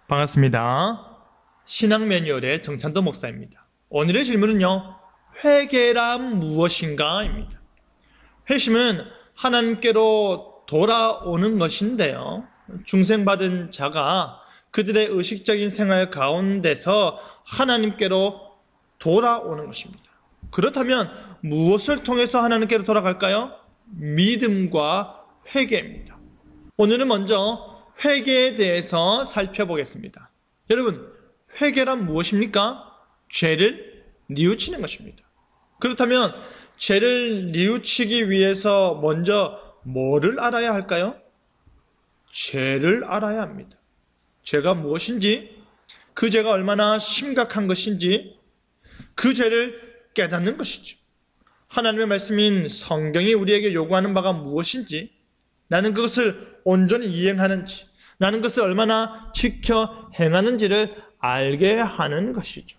반갑습니다. 신앙 매뉴얼의 정찬도 목사입니다. 오늘의 질문은요, 회개란 무엇인가? 입니다. 회심은 하나님께로 돌아오는 것인데요, 중생받은 자가 그들의 의식적인 생활 가운데서 하나님께로 돌아오는 것입니다. 그렇다면 무엇을 통해서 하나님께로 돌아갈까요? 믿음과 회개입니다. 오늘은 먼저 회개에 대해서 살펴보겠습니다. 여러분, 회개란 무엇입니까? 죄를 뉘우치는 것입니다. 그렇다면 죄를 뉘우치기 위해서 먼저 뭐를 알아야 할까요? 죄를 알아야 합니다. 죄가 무엇인지, 그 죄가 얼마나 심각한 것인지, 그 죄를 깨닫는 것이죠. 하나님의 말씀인 성경이 우리에게 요구하는 바가 무엇인지, 나는 그것을 온전히 이행하는지, 나는 그것을 얼마나 지켜 행하는지를 알게 하는 것이죠.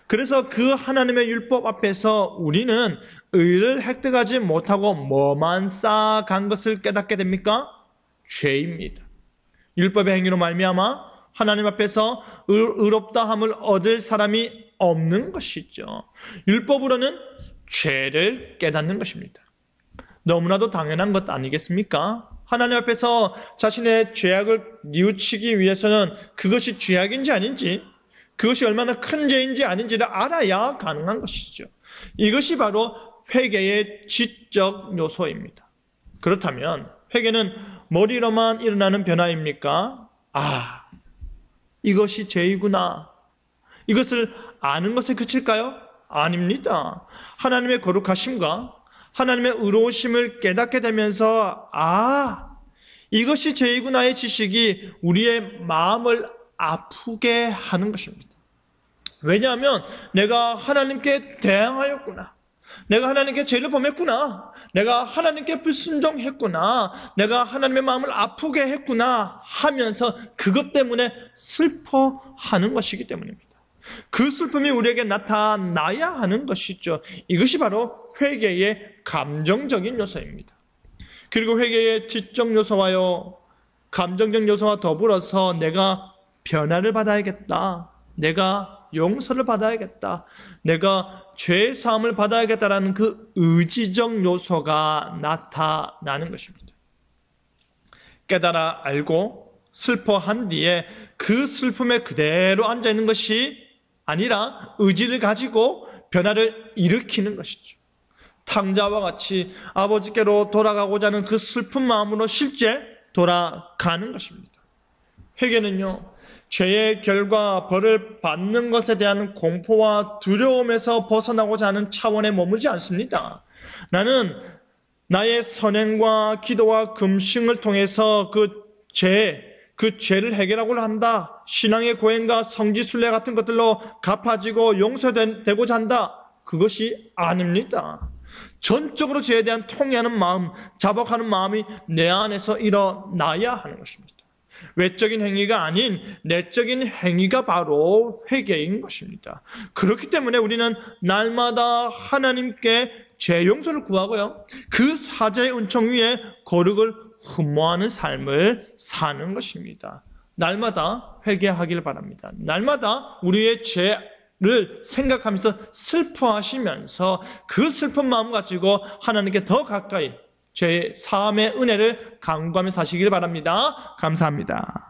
그래서 그 하나님의 율법 앞에서 우리는 의를 획득하지 못하고 뭐만 쌓아간 것을 깨닫게 됩니까? 죄입니다. 율법의 행위로 말미암아 하나님 앞에서 의롭다함을 얻을 사람이 없는 것이죠. 율법으로는 죄를 깨닫는 것입니다. 너무나도 당연한 것 아니겠습니까? 하나님 앞에서 자신의 죄악을 뉘우치기 위해서는 그것이 죄악인지 아닌지, 그것이 얼마나 큰 죄인지 아닌지를 알아야 가능한 것이죠. 이것이 바로 회개의 지적 요소입니다. 그렇다면 회개는 머리로만 일어나는 변화입니까? 이것이 죄이구나, 이것을 아는 것에 그칠까요? 아닙니다. 하나님의 거룩하심과 하나님의 의로우심을 깨닫게 되면서 이것이 죄이구나의 지식이 우리의 마음을 아프게 하는 것입니다. 왜냐하면 내가 하나님께 대항하였구나, 내가 하나님께 죄를 범했구나, 내가 하나님께 불순종했구나, 내가 하나님의 마음을 아프게 했구나 하면서 그것 때문에 슬퍼하는 것이기 때문입니다. 그 슬픔이 우리에게 나타나야 하는 것이죠. 이것이 바로 회개의 감정적인 요소입니다. 그리고 회개의 지적 요소와요, 감정적 요소와 더불어서 내가 변화를 받아야겠다, 내가 용서를 받아야겠다, 내가 죄 사함을 받아야겠다라는 그 의지적 요소가 나타나는 것입니다. 깨달아 알고 슬퍼한 뒤에 그 슬픔에 그대로 앉아있는 것이 아니라 의지를 가지고 변화를 일으키는 것이죠. 탕자와 같이 아버지께로 돌아가고자 하는 그 슬픈 마음으로 실제 돌아가는 것입니다. 회개는요, 죄의 결과 벌을 받는 것에 대한 공포와 두려움에서 벗어나고자 하는 차원에 머물지 않습니다. 나는 나의 선행과 기도와 금식을 통해서 그 죄를 해결하고자 한다, 신앙의 고행과 성지순례 같은 것들로 갚아지고 용서되고자 한다, 그것이 아닙니다. 전적으로 죄에 대한 통회하는 마음, 자복하는 마음이 내 안에서 일어나야 하는 것입니다. 외적인 행위가 아닌 내적인 행위가 바로 회개인 것입니다. 그렇기 때문에 우리는 날마다 하나님께 죄 용서를 구하고요, 그 사죄의 은총 위에 거룩을 흠모하는 삶을 사는 것입니다. 날마다 회개하길 바랍니다. 날마다 우리의 죄를 생각하면서 슬퍼하시면서 그 슬픈 마음 가지고 하나님께 더 가까이 죄 사함의 은혜를 간구하며 사시길 바랍니다. 감사합니다.